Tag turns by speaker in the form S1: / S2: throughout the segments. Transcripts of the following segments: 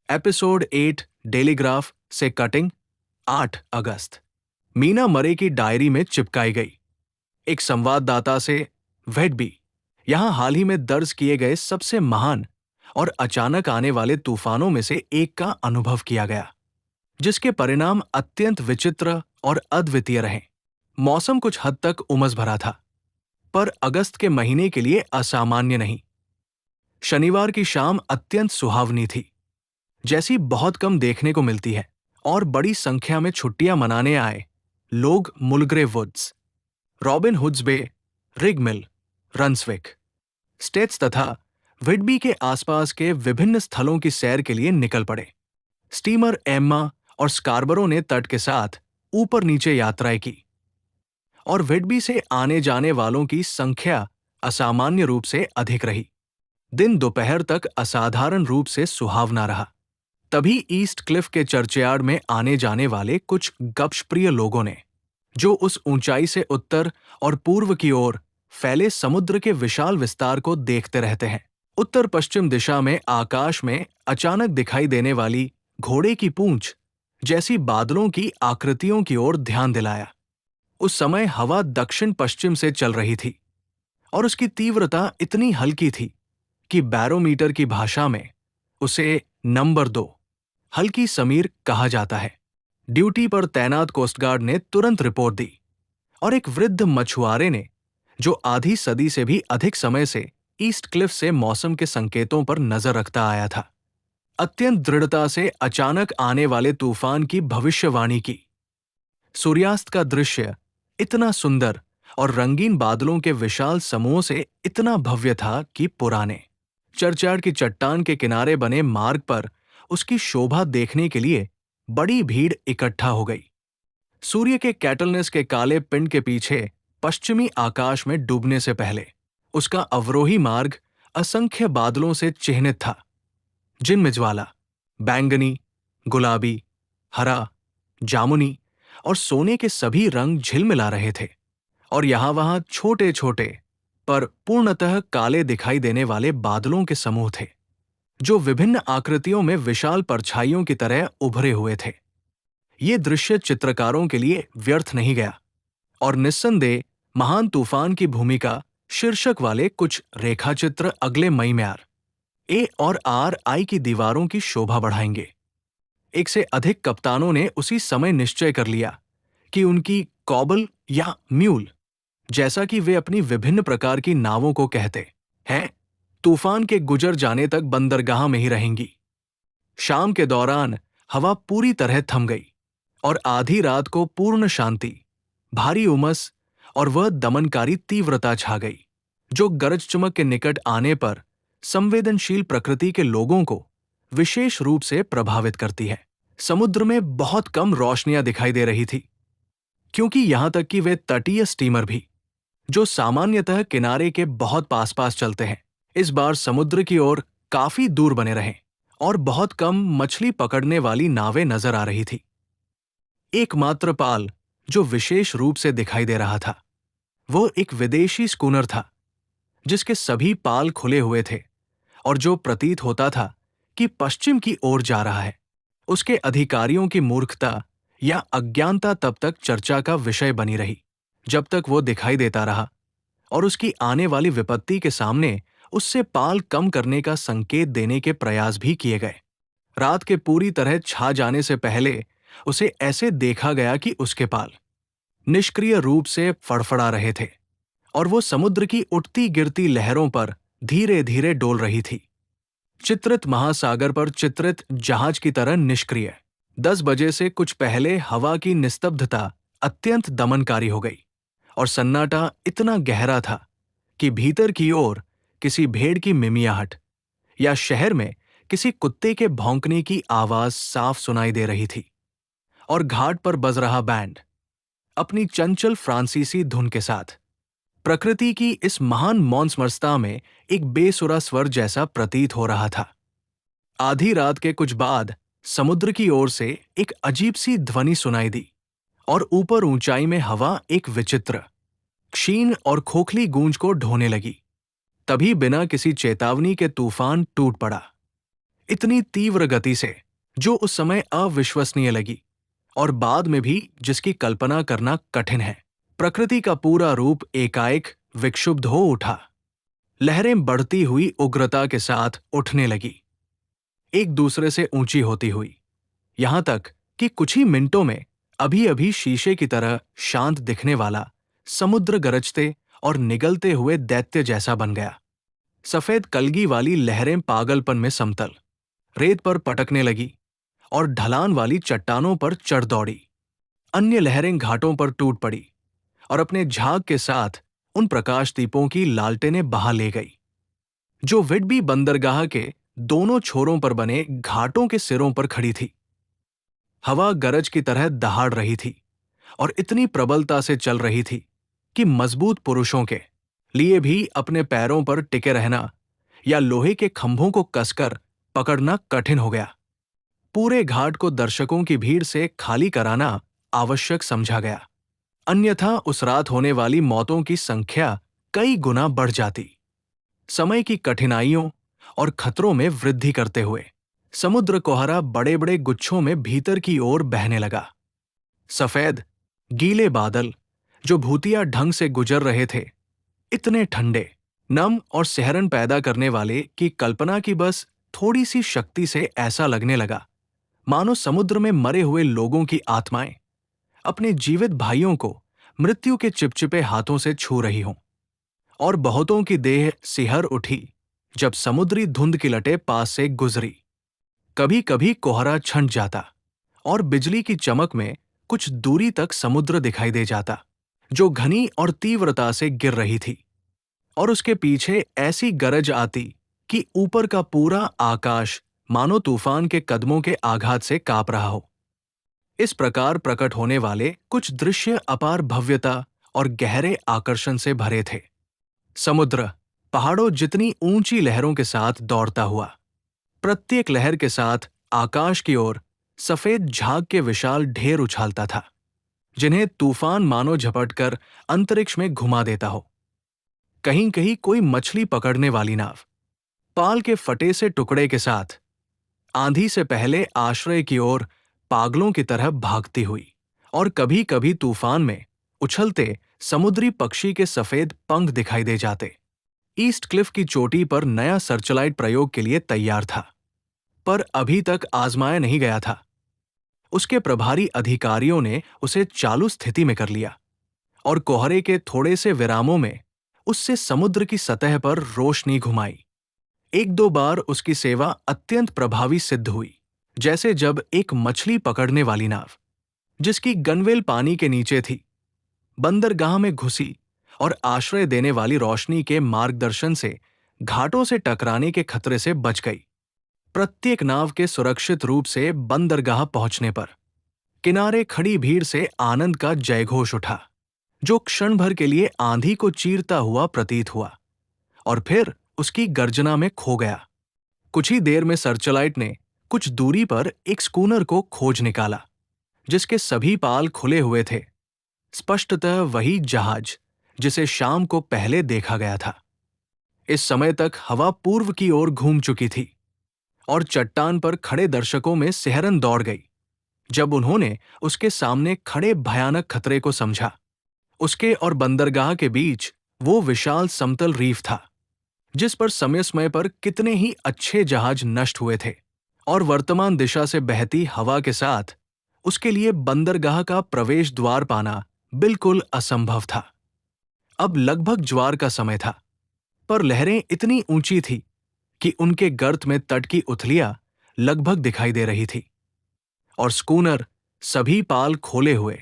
S1: Episode 8 डेलीग्राफ से cutting 8 अगस्त। मीना मरे की डायरी में चिपकाई गई। एक संवाददाता से वेडबी, यहां हाल ही में दर्ज किए गए सबसे महान और अचानक आने वाले तूफानों में से एक का अनुभव किया गया, जिसके परिणाम अत्यंत विचित्र और अद्वितीय रहे। मौसम कुछ हद तक उमस भरा था, पर अगस्त के महीने के लिए असामान्य नहीं। शनिवार की शाम अत्यंत सुहावनी थी, जैसी बहुत कम देखने को मिलती है, और बड़ी संख्या में छुट्टियां मनाने आए लोग मुलग्रेव वुड्स, रॉबिन हुड्स बे, रिग मिल, रन्सविक, स्टेट्स तथा विडबी के आसपास के विभिन्न स्थलों की सैर के लिए निकल पड़े। स्टीमर एम्मा और स्कारबरो ने तट के साथ ऊपर नीचे यात्राएं की, और विडबी से आने जाने वालों की संख्या असामान्य रूप से अधिक रही। दिन दोपहर तक असाधारण रूप से सुहावना रहा। तभी ईस्ट क्लिफ के चर्चयार्ड में आने जाने वाले कुछ गपशप्रिय लोगों ने, जो उस ऊंचाई से उत्तर और पूर्व की ओर फैले समुद्र के विशाल विस्तार को देखते रहते हैं, उत्तर पश्चिम दिशा में आकाश में अचानक दिखाई देने वाली घोड़े की पूंछ जैसी बादलों की आकृतियों की ओर ध्यान दिलाया। उस समय हवा दक्षिण पश्चिम से चल रही थी, और उसकी तीव्रता इतनी हल्की थी कि बैरोमीटर की भाषा में उसे नंबर 2 हल्की समीर कहा जाता है। ड्यूटी पर तैनात कोस्टगार्ड ने तुरंत रिपोर्ट दी, और एक वृद्ध मछुआरे ने, जो आधी सदी से भी अधिक समय से ईस्ट क्लिफ से मौसम के संकेतों पर नजर रखता आया था, अत्यंत दृढ़ता से अचानक आने वाले तूफान की भविष्यवाणी की। सूर्यास्त का दृश्य इतना सुंदर और रंगीन बादलों के विशाल समूह से इतना भव्य था कि पुराने चर्चयार्ड की चट्टान के किनारे बने मार्ग पर उसकी शोभा देखने के लिए बड़ी भीड़ इकट्ठा हो गई। सूर्य के कैटलनेस के काले पिंड के पीछे पश्चिमी आकाश में डूबने से पहले उसका अवरोही मार्ग असंख्य बादलों से चिह्नित था, जिनमें ज्वाला, बैंगनी, गुलाबी, हरा, जामुनी और सोने के सभी रंग झिलमिला रहे थे, और यहां वहां छोटे छोटे पर पूर्णतः काले दिखाई देने वाले बादलों के समूह थे, जो विभिन्न आकृतियों में विशाल परछाइयों की तरह उभरे हुए थे। ये दृश्य चित्रकारों के लिए व्यर्थ नहीं गया, और निस्संदेह महान तूफान की भूमिका शीर्षक वाले कुछ रेखाचित्र अगले मई में ARI की दीवारों की शोभा बढ़ाएंगे। एक से अधिक कप्तानों ने उसी समय निश्चय कर लिया कि उनकी कॉबल या म्यूल, जैसा कि वे अपनी विभिन्न प्रकार की नावों को कहते हैं, तूफान के गुजर जाने तक बंदरगाह में ही रहेंगी। शाम के दौरान हवा पूरी तरह थम गई, और आधी रात को पूर्ण शांति, भारी उमस और वह दमनकारी तीव्रता छा गई, जो गरज चमक के निकट आने पर संवेदनशील प्रकृति के लोगों को विशेष रूप से प्रभावित करती है। समुद्र में बहुत कम रोशनियां दिखाई दे रही थी, क्योंकि यहां तक कि वे तटीय स्टीमर भी, जो सामान्यतः किनारे के बहुत पास पास चलते हैं, इस बार समुद्र की ओर काफी दूर बने रहे, और बहुत कम मछली पकड़ने वाली नावें नजर आ रही थी। एकमात्र पाल जो विशेष रूप से दिखाई दे रहा था, वो एक विदेशी स्कूनर था, जिसके सभी पाल खुले हुए थे और जो प्रतीत होता था कि पश्चिम की ओर जा रहा है। उसके अधिकारियों की मूर्खता या अज्ञानता तब तक चर्चा का विषय बनी रही, जब तक वो दिखाई देता रहा, और उसकी आने वाली विपत्ति के सामने उससे पाल कम करने का संकेत देने के प्रयास भी किए गए। रात के पूरी तरह छा जाने से पहले उसे ऐसे देखा गया कि उसके पाल निष्क्रिय रूप से फड़फड़ा रहे थे, और वो समुद्र की उठती गिरती लहरों पर धीरे धीरे डोल रही थी, चित्रित महासागर पर चित्रित जहाज की तरह निष्क्रिय। 10 बजे से कुछ पहले हवा की निस्तब्धता अत्यंत दमनकारी हो गई, और सन्नाटा इतना गहरा था कि भीतर की ओर किसी भेड़ की मिमियाहट या शहर में किसी कुत्ते के भौंकने की आवाज साफ सुनाई दे रही थी, और घाट पर बज रहा बैंड अपनी चंचल फ्रांसीसी धुन के साथ प्रकृति की इस महान मौनस्मरता में एक बेसुरा स्वर जैसा प्रतीत हो रहा था। आधी रात के कुछ बाद समुद्र की ओर से एक अजीब सी ध्वनि सुनाई दी, और ऊपर ऊंचाई में हवा एक विचित्र, क्षीण और खोखली गूंज को ढोने लगी। तभी बिना किसी चेतावनी के तूफान टूट पड़ा। इतनी तीव्र गति से जो उस समय अविश्वसनीय लगी और बाद में भी जिसकी कल्पना करना कठिन है। प्रकृति का पूरा रूप एकाएक विक्षुब्ध हो उठा। लहरें बढ़ती हुई उग्रता के साथ उठने लगी, एक दूसरे से ऊंची होती हुई, यहां तक कि कुछ ही मिनटों में अभी अभी शीशे की तरह शांत दिखने वाला समुद्र गरजते और निगलते हुए दैत्य जैसा बन गया। सफेद कलगी वाली लहरें पागलपन में समतल रेत पर पटकने लगी और ढलान वाली चट्टानों पर चढ़ दौड़ी। अन्य लहरें घाटों पर टूट पड़ी और अपने झाग के साथ उन प्रकाश दीपों की लालटेनें बहा ले गई जो विडबी बंदरगाह के दोनों छोरों पर बने घाटों के सिरों पर खड़ी थी। हवा गरज की तरह दहाड़ रही थी और इतनी प्रबलता से चल रही थी कि मजबूत पुरुषों के लिए भी अपने पैरों पर टिके रहना या लोहे के खंभों को कसकर पकड़ना कठिन हो गया। पूरे घाट को दर्शकों की भीड़ से खाली कराना आवश्यक समझा गया, अन्यथा उस रात होने वाली मौतों की संख्या कई गुना बढ़ जाती। समय की कठिनाइयों और खतरों में वृद्धि करते हुए समुद्र कोहरा बड़े बड़े गुच्छों में भीतर की ओर बहने लगा। सफेद गीले बादल जो भूतिया ढंग से गुजर रहे थे, इतने ठंडे, नम और सिहरन पैदा करने वाले कि कल्पना की बस थोड़ी सी शक्ति से ऐसा लगने लगा मानो समुद्र में मरे हुए लोगों की आत्माएं अपने जीवित भाइयों को मृत्यु के चिपचिपे हाथों से छू रही हों। और बहुतों की देह सिहर उठी जब समुद्री धुंध की लटें पास से गुजरी। कभी कभी कोहरा छंट जाता और बिजली की चमक में कुछ दूरी तक समुद्र दिखाई दे जाता जो घनी और तीव्रता से गिर रही थी, और उसके पीछे ऐसी गरज आती कि ऊपर का पूरा आकाश मानो तूफान के कदमों के आघात से कांप रहा हो। इस प्रकार प्रकट होने वाले कुछ दृश्य अपार भव्यता और गहरे आकर्षण से भरे थे। समुद्र पहाड़ों जितनी ऊंची लहरों के साथ दौड़ता हुआ, प्रत्येक लहर के साथ आकाश की ओर सफेद झाग के विशाल ढेर उछालता था जिन्हें तूफान मानो झपटकर अंतरिक्ष में घुमा देता हो। कहीं कहीं कोई मछली पकड़ने वाली नाव पाल के फटे से टुकड़े के साथ आंधी से पहले आश्रय की ओर पागलों की तरह भागती हुई, और कभी कभी तूफान में उछलते समुद्री पक्षी के सफेद पंख दिखाई दे जाते। ईस्ट क्लिफ की चोटी पर नया सर्चलाइट प्रयोग के लिए तैयार था, पर अभी तक आजमाया नहीं गया था। उसके प्रभारी अधिकारियों ने उसे चालू स्थिति में कर लिया और कोहरे के थोड़े से विरामों में उससे समुद्र की सतह पर रोशनी घुमाई। एक दो बार उसकी सेवा अत्यंत प्रभावी सिद्ध हुई, जैसे जब एक मछली पकड़ने वाली नाव जिसकी गनवेल पानी के नीचे थी बंदरगाह में घुसी और आश्रय देने वाली रोशनी के मार्गदर्शन से घाटों से टकराने के खतरे से बच गई। प्रत्येक नाव के सुरक्षित रूप से बंदरगाह पहुंचने पर किनारे खड़ी भीड़ से आनंद का जयघोष उठा जो क्षण भर के लिए आंधी को चीरता हुआ प्रतीत हुआ और फिर उसकी गर्जना में खो गया। कुछ ही देर में सर्चलाइट ने कुछ दूरी पर एक स्कूनर को खोज निकाला जिसके सभी पाल खुले हुए थे, स्पष्टतः वही जहाज जिसे शाम को पहले देखा गया था। इस समय तक हवा पूर्व की ओर घूम चुकी थी और चट्टान पर खड़े दर्शकों में सिहरन दौड़ गई जब उन्होंने उसके सामने खड़े भयानक खतरे को समझा। उसके और बंदरगाह के बीच वो विशाल समतल रीफ था जिस पर समय समय पर कितने ही अच्छे जहाज नष्ट हुए थे, और वर्तमान दिशा से बहती हवा के साथ उसके लिए बंदरगाह का प्रवेश द्वार पाना बिल्कुल असंभव था। अब लगभग ज्वार का समय था, पर लहरें इतनी ऊंची थी कि उनके गर्त में तट की उथलियां लगभग दिखाई दे रही थी, और स्कूनर सभी पाल खोले हुए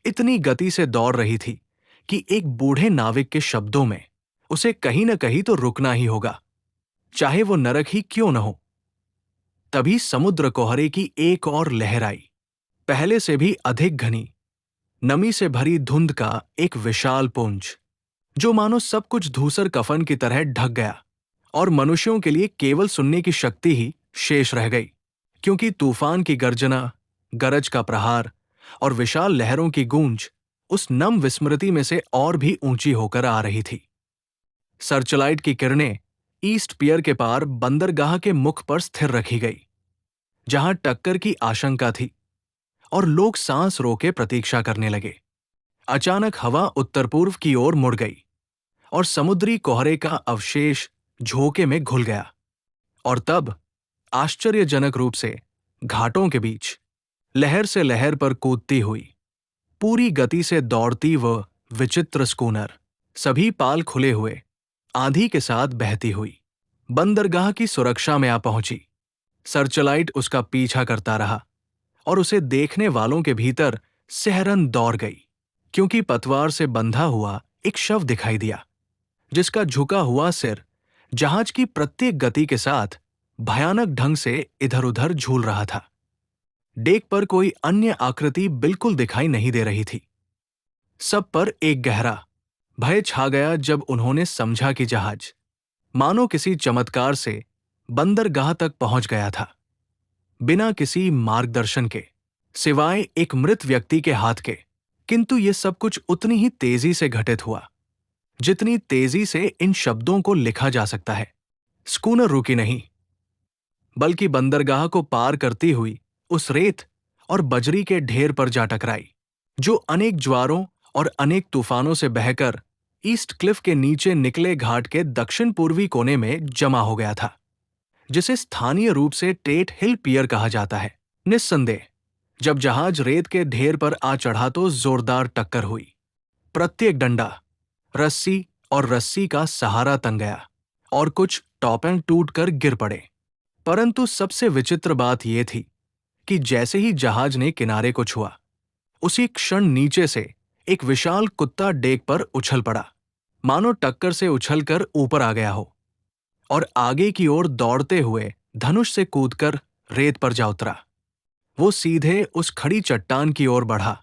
S1: इतनी गति से दौड़ रही थी कि एक बूढ़े नाविक के शब्दों में उसे कहीं न कहीं तो रुकना ही होगा, चाहे वो नरक ही क्यों न हो। तभी समुद्र कोहरे की एक और लहर आई, पहले से भी अधिक घनी, नमी से भरी धुंध का एक विशाल पुंज जो मानो सब कुछ धूसर कफन की तरह ढक गया, और मनुष्यों के लिए केवल सुनने की शक्ति ही शेष रह गई, क्योंकि तूफान की गर्जना, गरज का प्रहार और विशाल लहरों की गूंज उस नम विस्मृति में से और भी ऊंची होकर आ रही थी। सर्चलाइट की किरणें ईस्ट पियर के पार बंदरगाह के मुख पर स्थिर रखी गई, जहां टक्कर की आशंका थी, और लोग सांस रोके प्रतीक्षा करने लगे। अचानक हवा उत्तर पूर्व की ओर मुड़ गई और समुद्री कोहरे का अवशेष झोंके में घुल गया। और तब आश्चर्यजनक रूप से घाटों के बीच लहर से लहर पर कूदती हुई, पूरी गति से दौड़ती वह विचित्र स्कूनर, सभी पाल खुले हुए, आंधी के साथ बहती हुई, बंदरगाह की सुरक्षा में आ पहुंची। सर्चलाइट उसका पीछा करता रहा और उसे देखने वालों के भीतर सिहरन दौड़ गई, क्योंकि पतवार से बंधा हुआ एक शव दिखाई दिया, जिसका झुका हुआ सिर जहाज की प्रत्येक गति के साथ भयानक ढंग से इधर उधर झूल रहा था। डेक पर कोई अन्य आकृति बिल्कुल दिखाई नहीं दे रही थी। सब पर एक गहरा भय छा गया जब उन्होंने समझा कि जहाज मानो किसी चमत्कार से बंदरगाह तक पहुंच गया था, बिना किसी मार्गदर्शन के, सिवाय एक मृत व्यक्ति के हाथ के। किंतु ये सब कुछ उतनी ही तेजी से घटित हुआ जितनी तेजी से इन शब्दों को लिखा जा सकता है। स्कूनर रुकी नहीं, बल्कि बंदरगाह को पार करती हुई उस रेत और बजरी के ढेर पर जा टकराई, जो अनेक ज्वारों और अनेक तूफानों से बहकर ईस्ट क्लिफ के नीचे निकले घाट के दक्षिण पूर्वी कोने में जमा हो गया था, जिसे स्थानीय रूप से टेट हिल पियर कहा जाता है। निस्संदेह जब जहाज रेत के ढेर पर आ चढ़ा तो जोरदार टक्कर हुई। प्रत्येक डंडा, रस्सी और रस्सी का सहारा तन गया और कुछ टॉपें टूटकर गिर पड़े। परंतु सबसे विचित्र बात यह थी कि जैसे ही जहाज ने किनारे को छुआ, उसी क्षण नीचे से एक विशाल कुत्ता डेक पर उछल पड़ा, मानो टक्कर से उछलकर ऊपर आ गया हो, और आगे की ओर दौड़ते हुए धनुष से कूदकर रेत पर जा उतरा। वो सीधे उस खड़ी चट्टान की ओर बढ़ा,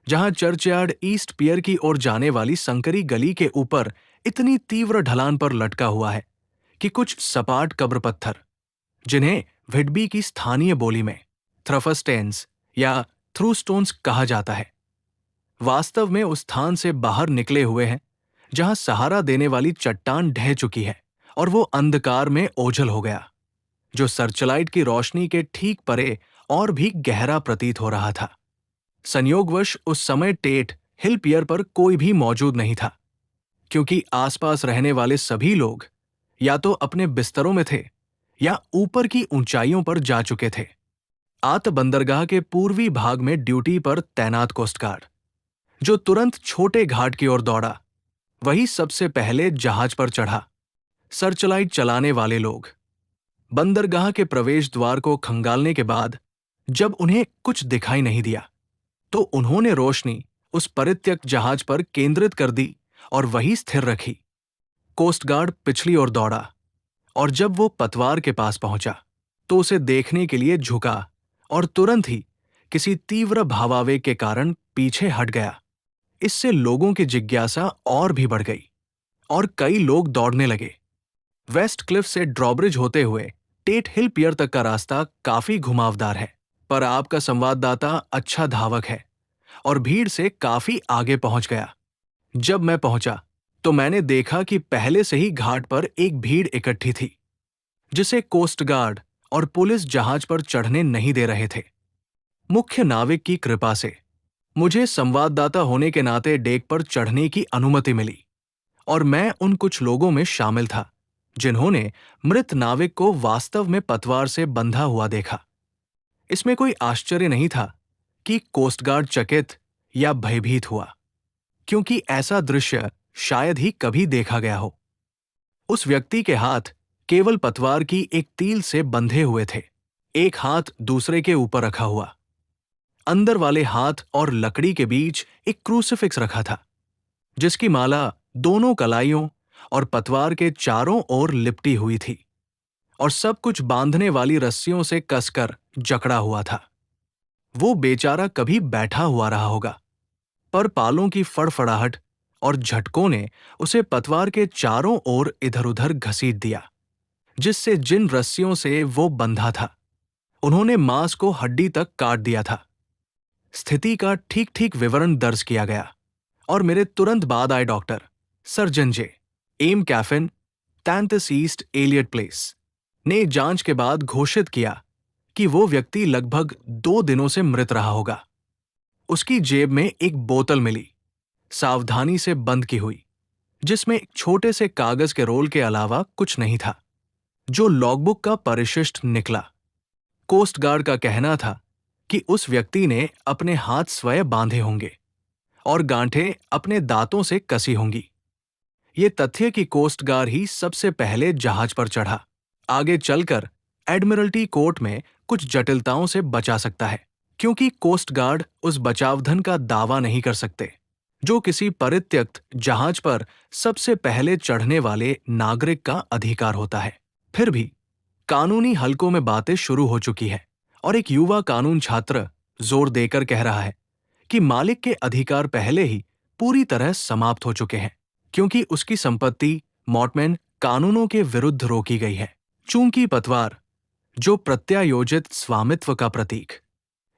S1: जहां चर्चयार्ड ईस्ट पियर की ओर जाने वाली संकरी गली के ऊपर इतनी तीव्र ढलान पर लटका हुआ है कि कुछ सपाट कब्र पत्थर, जिन्हें व्हिटबी की स्थानीय बोली में थ्रफस्टेन्स या थ्रूस्टोन्स कहा जाता है, वास्तव में उस स्थान से बाहर निकले हुए हैं जहां सहारा देने वाली चट्टान ढह चुकी है और वो अंधकार में ओझल हो गया, जो सर्चलाइट की रोशनी के ठीक परे और भी गहरा प्रतीत हो रहा था। संयोगवश उस समय टेट हिल पियर पर कोई भी मौजूद नहीं था, क्योंकि आसपास रहने वाले सभी लोग या तो अपने बिस्तरों में थे या ऊपर की ऊंचाइयों पर जा चुके थे। आत बंदरगाह के पूर्वी भाग में ड्यूटी पर तैनात कोस्टगार्ड, जो तुरंत छोटे घाट की ओर दौड़ा, वही सबसे पहले जहाज पर चढ़ा। सर्चलाइट चलाने वाले लोग बंदरगाह के प्रवेश द्वार को खंगालने के बाद जब उन्हें कुछ दिखाई नहीं दिया, तो उन्होंने रोशनी उस परित्यक्त जहाज पर केंद्रित कर दी और वहीं स्थिर रखी। कोस्टगार्ड पिछली ओर दौड़ा और जब वो पतवार के पास पहुंचा तो उसे देखने के लिए झुका और तुरंत ही किसी तीव्र भावावेग के कारण पीछे हट गया। इससे लोगों की जिज्ञासा और भी बढ़ गई और कई लोग दौड़ने लगे। वेस्ट क्लिफ से ड्रॉब्रिज होते हुए टेट हिल पियर तक का रास्ता काफी घुमावदार है, पर आपका संवाददाता अच्छा धावक है और भीड़ से काफी आगे पहुंच गया। जब मैं पहुंचा तो मैंने देखा कि पहले से ही घाट पर एक भीड़ इकट्ठी थी, जिसे कोस्ट गार्ड और पुलिस जहाज पर चढ़ने नहीं दे रहे थे। मुख्य नाविक की कृपा से मुझे संवाददाता होने के नाते डेक पर चढ़ने की अनुमति मिली और मैं उन कुछ लोगों में शामिल था जिन्होंने मृत नाविक को वास्तव में पतवार से बंधा हुआ देखा। इसमें कोई आश्चर्य नहीं था कि कोस्टगार्ड चकित या भयभीत हुआ, क्योंकि ऐसा दृश्य शायद ही कभी देखा गया हो। उस व्यक्ति के हाथ केवल पतवार की एक तील से बंधे हुए थे, एक हाथ दूसरे के ऊपर रखा हुआ। अंदर वाले हाथ और लकड़ी के बीच एक क्रूसिफिक्स रखा था, जिसकी माला दोनों कलाइयों और पतवार के चारों ओर लिपटी हुई थी और सब कुछ बांधने वाली रस्सियों से कसकर जकड़ा हुआ था। वो बेचारा कभी बैठा हुआ रहा होगा, पर पालों की फड़फड़ाहट और झटकों ने उसे पतवार के चारों ओर इधर-उधर घसीट दिया, जिससे जिन रस्सियों से वो बंधा था उन्होंने मांस को हड्डी तक काट दिया था। स्थिति का ठीक-ठीक विवरण दर्ज किया गया और मेरे तुरंत बाद आए डॉक्टर सर्जन जे एम कैफिन तैंतीस ईस्ट एलियट प्लेस, ने जांच के बाद घोषित किया कि वो व्यक्ति लगभग 2 दिनों से मृत रहा होगा। उसकी जेब में एक बोतल मिली, सावधानी से बंद की हुई, जिसमें एक छोटे से कागज के रोल के अलावा कुछ नहीं था, जो लॉगबुक का परिशिष्ट निकला। कोस्ट गार्ड का कहना था कि उस व्यक्ति ने अपने हाथ स्वयं बांधे होंगे और गांठें अपने दांतों से कसी होंगी। ये तथ्य कि कोस्ट गार्ड ही सबसे पहले जहाज पर चढ़ा, आगे चलकर एडमिरल्टी कोर्ट में कुछ जटिलताओं से बचा सकता है, क्योंकि कोस्ट गार्ड उस बचावधन का दावा नहीं कर सकते जो किसी परित्यक्त जहाज पर सबसे पहले चढ़ने वाले नागरिक का अधिकार होता है। फिर भी कानूनी हलकों में बातें शुरू हो चुकी है और एक युवा कानून छात्र जोर देकर कह रहा है कि मालिक के अधिकार पहले ही पूरी तरह समाप्त हो चुके हैं, क्योंकि उसकी संपत्ति मॉर्टमैन कानूनों के विरुद्ध रोकी गई है। चूंकि पतवार, जो प्रत्यायोजित स्वामित्व का प्रतीक,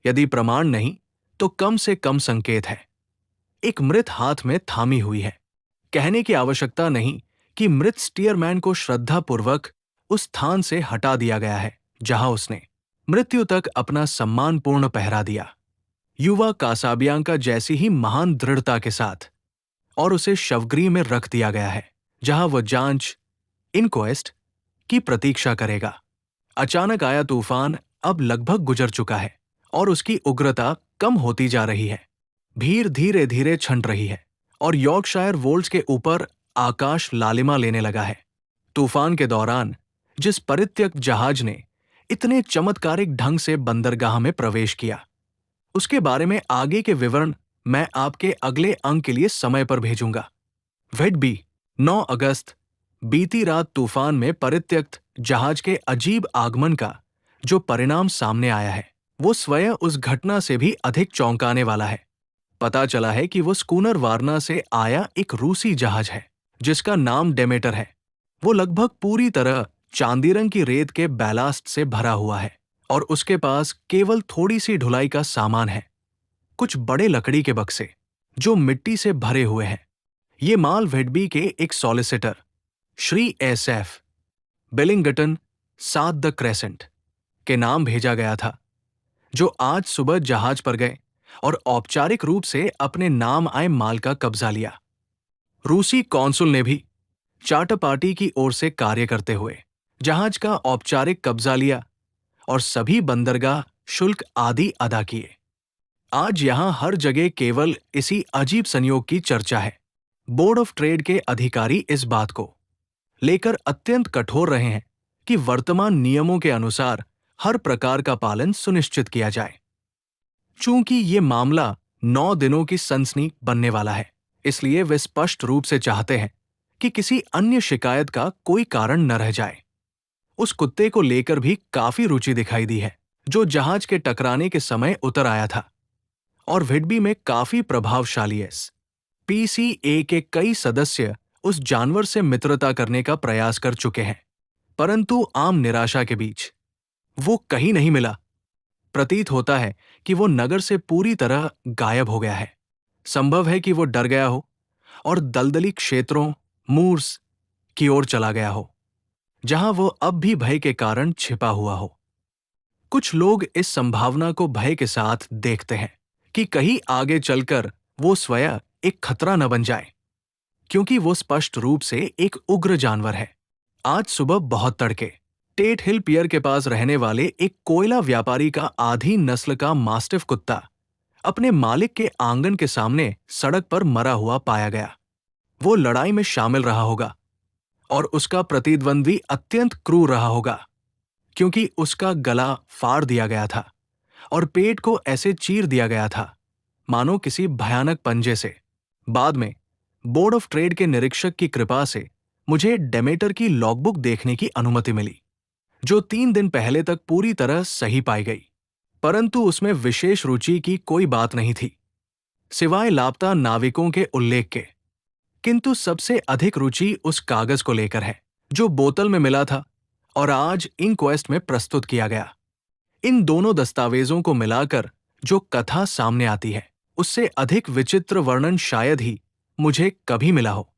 S1: यदि प्रमाण नहीं तो कम से कम संकेत है, एक मृत हाथ में थामी हुई है। कहने की आवश्यकता नहीं कि मृत स्टीयरमैन को श्रद्धापूर्वक उस स्थान से हटा दिया गया है जहां उसने मृत्यु तक अपना सम्मानपूर्ण पहरा दिया, युवा कासाबियांका जैसी ही महान दृढ़ता के साथ, और उसे शवगृह में रख दिया गया है जहां वह जांच, इनक्वेस्ट की प्रतीक्षा करेगा। अचानक आया तूफान अब लगभग गुजर चुका है और उसकी उग्रता कम होती जा रही है। भीड़ धीरे धीरे छंट रही है और यॉर्कशायर वोल्ट्स के ऊपर आकाश लालिमा लेने लगा है। तूफान के दौरान जिस परित्यक्त जहाज ने इतने चमत्कारिक ढंग से बंदरगाह में प्रवेश किया, उसके बारे में आगे के विवरण मैं आपके अगले अंक के लिए समय पर भेजूंगा। व्हिटबी, 9 अगस्त, बीती रात तूफान में परित्यक्त जहाज के अजीब आगमन का जो परिणाम सामने आया है, वो स्वयं उस घटना से भी अधिक चौंकाने वाला है। पता चला है कि वो स्कूनर वारना से आया एक रूसी जहाज है जिसका नाम डेमेटर है। वो लगभग पूरी तरह चांदी रंग की रेत के बैलास्ट से भरा हुआ है और उसके पास केवल थोड़ी सी ढुलाई का सामान है, कुछ बड़े लकड़ी के बक्से जो मिट्टी से भरे हुए हैं। ये माल व्हिटबी के एक solicitor Shri SF Wellington 7 the crescent के नाम भेजा गया था, जो आज सुबह जहाज पर गए और औपचारिक रूप से अपने नाम आए माल का कब्जा लिया। रूसी कौंसुल ने भी चार्टर पार्टी की ओर से कार्य करते हुए जहाज का औपचारिक कब्जा लिया और सभी बंदरगाह शुल्क आदि अदा किए। आज यहां हर जगह केवल इसी अजीब संयोग की चर्चा है। बोर्ड ऑफ ट्रेड के अधिकारी इस बात को लेकर अत्यंत कठोर रहे हैं कि वर्तमान नियमों के अनुसार हर प्रकार का पालन सुनिश्चित किया जाए। चूंकि ये मामला 9 दिनों की सनसनी बनने वाला है, इसलिए वे स्पष्ट रूप से चाहते हैं कि किसी अन्य शिकायत का कोई कारण न रह जाए। उस कुत्ते को लेकर भी काफी रुचि दिखाई दी है जो जहाज के टकराने के समय उतर आया था, और व्हिटबी में काफी प्रभावशाली पीसीए के कई सदस्य उस जानवर से मित्रता करने का प्रयास कर चुके हैं, परंतु आम निराशा के बीच वो कहीं नहीं मिला। प्रतीत होता है कि वो नगर से पूरी तरह गायब हो गया है। संभव है कि वो डर गया हो और दलदली क्षेत्रों मूर्स की ओर चला गया हो, जहां वो अब भी भय के कारण छिपा हुआ हो। कुछ लोग इस संभावना को भय के साथ देखते हैं कि कहीं आगे चलकर वो स्वयं एक खतरा न बन जाए, क्योंकि वो स्पष्ट रूप से एक उग्र जानवर है। आज सुबह बहुत तड़के टेट हिल पियर के पास रहने वाले एक कोयला व्यापारी का आधी नस्ल का मास्टिफ कुत्ता अपने मालिक के आंगन के सामने सड़क पर मरा हुआ पाया गया। वो लड़ाई में शामिल रहा होगा और उसका प्रतिद्वंद्वी अत्यंत क्रूर रहा होगा, क्योंकि उसका गला फाड़ दिया गया था और पेट को ऐसे चीर दिया गया था मानो किसी भयानक पंजे से। बाद में बोर्ड ऑफ ट्रेड के निरीक्षक की कृपा से मुझे डेमेटर की लॉगबुक देखने की अनुमति मिली, जो 3 दिन पहले तक पूरी तरह सही पाई गई, परंतु उसमें विशेष रुचि की कोई बात नहीं थी सिवाय लापता नाविकों के उल्लेख के। किंतु सबसे अधिक रुचि उस कागज को लेकर है जो बोतल में मिला था और आज इनक्वेस्ट में प्रस्तुत किया गया। इन दोनों दस्तावेजों को मिलाकर जो कथा सामने आती है, उससे अधिक विचित्र वर्णन शायद ही मुझे कभी मिला हो।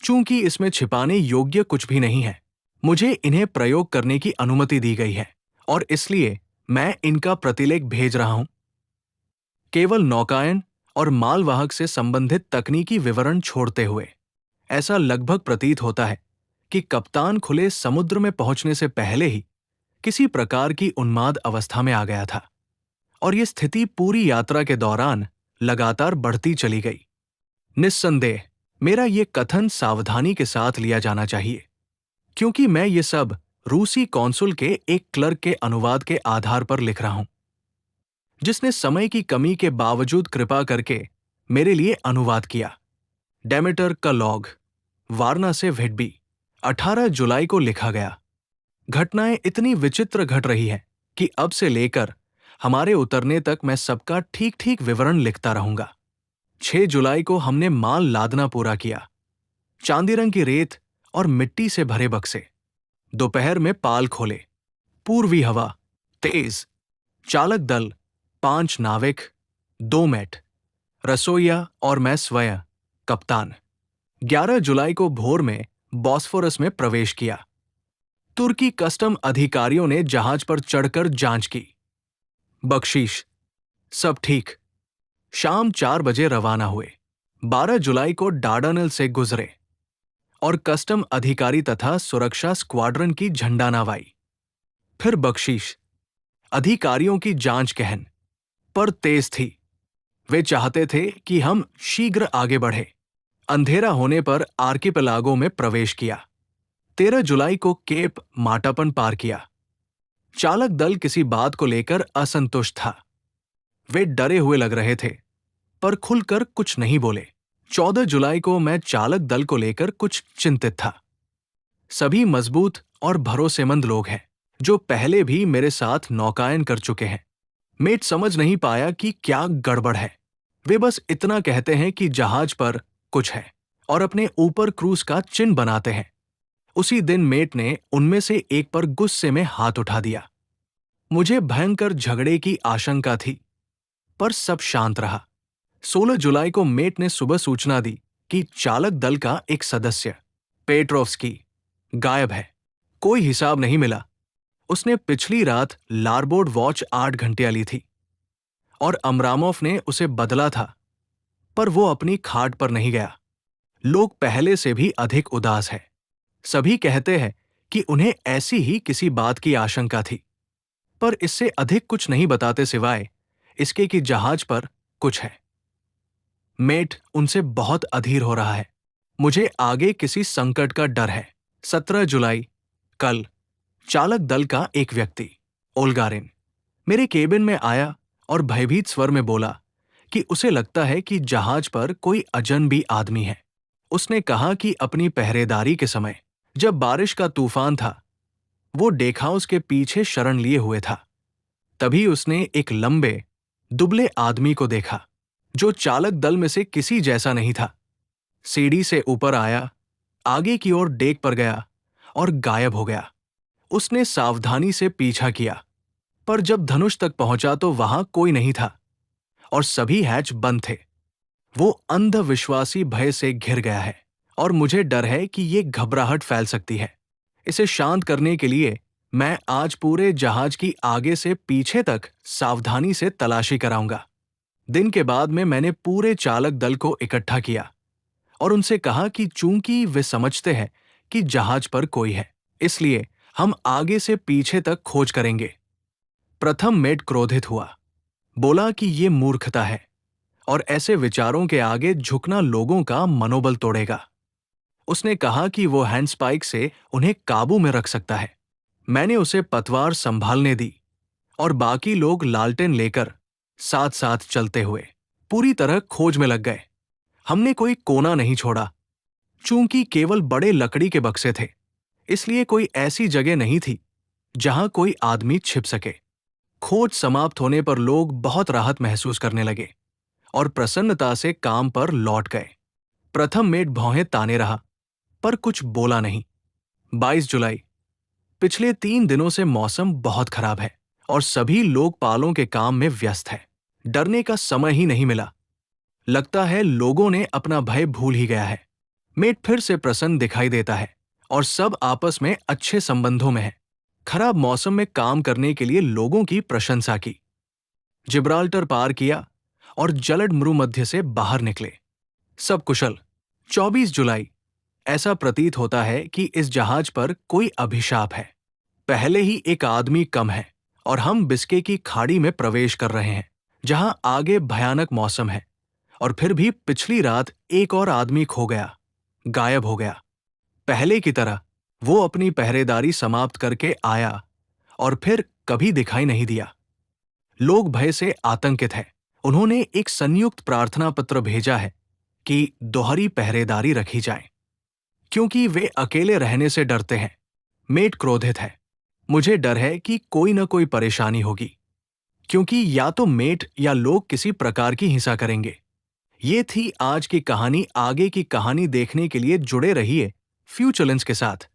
S1: चूंकि इसमें छिपाने योग्य कुछ भी नहीं है, मुझे इन्हें प्रयोग करने की अनुमति दी गई है और इसलिए मैं इनका प्रतिलेख भेज रहा हूं। केवल नौकायन और मालवाहक से संबंधित तकनीकी विवरण छोड़ते हुए ऐसा लगभग प्रतीत होता है कि कप्तान खुले समुद्र में पहुंचने से पहले ही किसी प्रकार की उन्माद अवस्था में आ गया था और ये स्थिति पूरी यात्रा के दौरान लगातार बढ़ती चली गई। निस्संदेह मेरा ये कथन सावधानी के साथ लिया जाना चाहिए, क्योंकि मैं ये सब रूसी कौंसुल के एक क्लर्क के अनुवाद के आधार पर लिख रहा हूं, जिसने समय की कमी के बावजूद कृपा करके मेरे लिए अनुवाद किया। डेमेटर का लॉग, वारना से व्हिटबी, 18 जुलाई को लिखा गया। घटनाएं इतनी विचित्र घट रही हैं कि अब से लेकर हमारे उतरने तक मैं सबका ठीक ठीक विवरण लिखता रहूंगा। 6 जुलाई को हमने माल लादना पूरा किया। चांदी रंग की रेत और मिट्टी से भरे बक्से। दोपहर में पाल खोले। पूर्वी हवा तेज। चालक दल 5 नाविक, 2 मैट, रसोइया और मैं स्वयं कप्तान। 11 जुलाई को भोर में बॉस्फोरस में प्रवेश किया। तुर्की कस्टम अधिकारियों ने जहाज पर चढ़कर जांच की। बख्शीश सब ठीक। शाम 4 बजे रवाना हुए। 12 जुलाई को डार्डानेल से गुजरे और कस्टम अधिकारी तथा सुरक्षा स्क्वाड्रन की झंडा नावाई। फिर बख्शीश। अधिकारियों की जांच गहन पर तेज थी। वे चाहते थे कि हम शीघ्र आगे बढ़े। अंधेरा होने पर आर्किपेलागो में प्रवेश किया। 13 जुलाई को केप माटापन पार किया। चालक दल किसी बात को लेकर असंतुष्ट था। वे डरे हुए लग रहे थे, पर खुलकर कुछ नहीं बोले। 14 जुलाई को मैं चालक दल को लेकर कुछ चिंतित था। सभी मजबूत और भरोसेमंद लोग हैं, जो पहले भी मेरे साथ नौकायन कर चुके हैं। मेट समझ नहीं पाया कि क्या गड़बड़ है। वे बस इतना कहते हैं कि जहाज पर कुछ है और अपने ऊपर क्रूज का चिन्ह बनाते हैं। उसी दिन मेट ने उनमें से एक पर गुस्से में हाथ उठा दिया। मुझे भयंकर झगड़े की आशंका थी, पर सब शांत रहा। 16 जुलाई को मेट ने सुबह सूचना दी कि चालक दल का एक सदस्य, पेट्रोव्स्की, गायब है। कोई हिसाब नहीं मिला। उसने पिछली रात लारबोर्ड वॉच 8 घंटियां ली थी और अमरामोव ने उसे बदला था, पर वो अपनी खाट पर नहीं गया। लोग पहले से भी अधिक उदास है। सभी कहते हैं कि उन्हें ऐसी ही किसी बात की आशंका थी, पर इससे अधिक कुछ नहीं बताते सिवाय इसके कि जहाज पर कुछ है। मेट उनसे बहुत अधीर हो रहा है। मुझे आगे किसी संकट का डर है। 17 जुलाई, कल, चालक दल का एक व्यक्ति, ओल्गारिन, मेरे केबिन में आया और भयभीत स्वर में बोला कि उसे लगता है कि जहाज पर कोई अजनबी आदमी है। उसने कहा कि अपनी पहरेदारी के समय, जब बारिश का तूफान था, वो डेक हाउस के पीछे शरण लिए हुए था। तभी उसने एक लंबे, दुबले आदमी को देखा, जो चालक दल में से किसी जैसा नहीं था। सीढ़ी से ऊपर आया, आगे की ओर डेक पर गया और गायब हो गया। उसने सावधानी से पीछा किया, पर जब धनुष तक पहुंचा तो वहां कोई नहीं था और सभी हैच बंद थे। वो अंधविश्वासी भय से घिर गया है और मुझे डर है कि ये घबराहट फैल सकती है। इसे शांत करने के लिए मैं आज पूरे जहाज की आगे से पीछे तक सावधानी से तलाशी कराऊंगा। दिन के बाद में मैंने पूरे चालक दल को इकट्ठा किया और उनसे कहा कि चूंकि वे समझते हैं कि जहाज पर कोई है, इसलिए हम आगे से पीछे तक खोज करेंगे। प्रथम मेट क्रोधित हुआ, बोला कि ये मूर्खता है और ऐसे विचारों के आगे झुकना लोगों का मनोबल तोड़ेगा। उसने कहा कि वो हैंडस्पाइक से उन्हें काबू में रख सकता है। मैंने उसे पतवार संभालने दी और बाकी लोग लालटेन लेकर साथ साथ चलते हुए पूरी तरह खोज में लग गए। हमने कोई कोना नहीं छोड़ा। चूंकि केवल बड़े लकड़ी के बक्से थे, इसलिए कोई ऐसी जगह नहीं थी जहां कोई आदमी छिप सके। खोज समाप्त होने पर लोग बहुत राहत महसूस करने लगे और प्रसन्नता से काम पर लौट गए। प्रथम मेट भौहें ताने रहा, पर कुछ बोला नहीं। 22 जुलाई, पिछले 3 दिनों से मौसम बहुत खराब है और सभी लोग पालों के काम में व्यस्त हैं। डरने का समय ही नहीं मिला। लगता है लोगों ने अपना भय भूल ही गया है। मेट फिर से प्रसन्न दिखाई देता है और सब आपस में अच्छे संबंधों में है। खराब मौसम में काम करने के लिए लोगों की प्रशंसा की। जिब्राल्टर पार किया और जलद मरुमध्य से बाहर निकले। सब कुशल। 24 जुलाई। ऐसा प्रतीत होता है कि इस जहाज पर कोई अभिशाप है। पहले ही एक आदमी कम है और हम बिस्के की खाड़ी में प्रवेश कर रहे हैं, जहां आगे भयानक मौसम है। और फिर भी पिछली रात एक और आदमी खो गया, गायब हो गया। पहले की तरह वो अपनी पहरेदारी समाप्त करके आया और फिर कभी दिखाई नहीं दिया। लोग भय से आतंकित हैं। उन्होंने एक संयुक्त प्रार्थना पत्र भेजा है कि दोहरी पहरेदारी रखी जाए, क्योंकि वे अकेले रहने से डरते हैं। मेट क्रोधित है। मुझे डर है कि कोई न कोई परेशानी होगी, क्योंकि या तो मेट या लोग किसी प्रकार की हिंसा करेंगे। ये थी आज की कहानी। आगे की कहानी देखने के लिए जुड़े रहिए फ्यूचरलेंस के साथ।